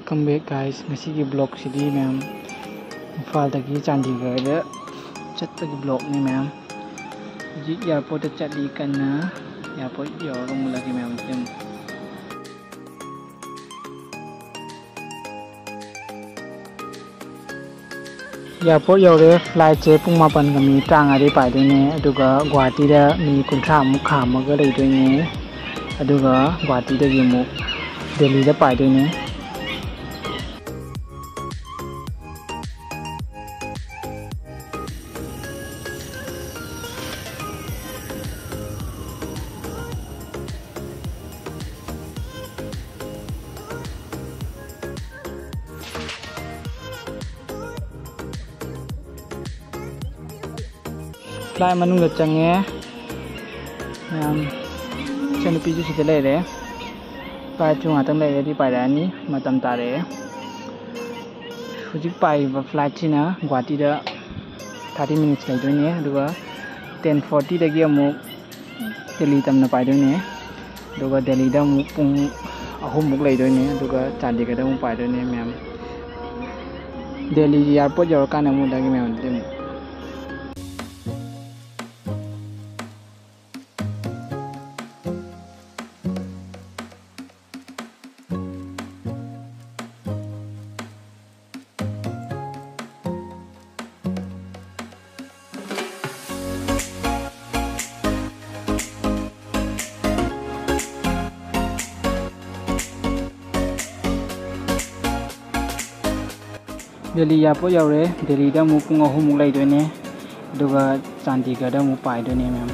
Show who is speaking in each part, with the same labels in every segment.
Speaker 1: Welcome back guys. Ngasi ki vlog sidi ma'am. Imphal dagi Chandigarh da chatpagi vlog ni ma'am. Ji airport da chatli kanna airport yaurong mulagi ma'am tim. Airport yaure flight che pung 8 ga mi tanga dei pai doi ne aduga Guwahati da mi 30 muk khamaga lei doi ne aduga Guwahati da gi muk Delhi da pai doi ne flight manung da change ma'am chanu pi ju sida lei re flight chu ngatang lei re di pai da ni matam tare hujik pai ba flight china Guwahati da 30 minutes lai doi ne aduga 10:40 dagi amuk Delhi tamna pai doi ne aduga Delhi da amuk pung 3 muk lai doi ne aduga Chandigarh da amuk pai doi ne ma'am Delhi airport yaurakan amuk dagi ma'am tim Delhi airport yaure Delhi da mu pung 3 muk lai doi ne aduga Chandigarh da mu pai doi ne ma'am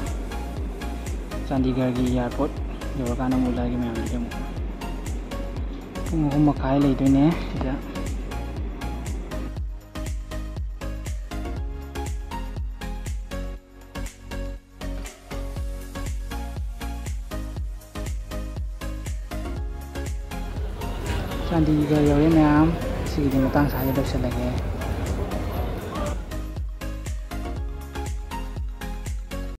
Speaker 1: Chandigarh gi airport yaurakan amuk dagi ma'am tim pung 3 makhai lai doi ne sida Chandigarh yaure ma'am sigi matang sa lagi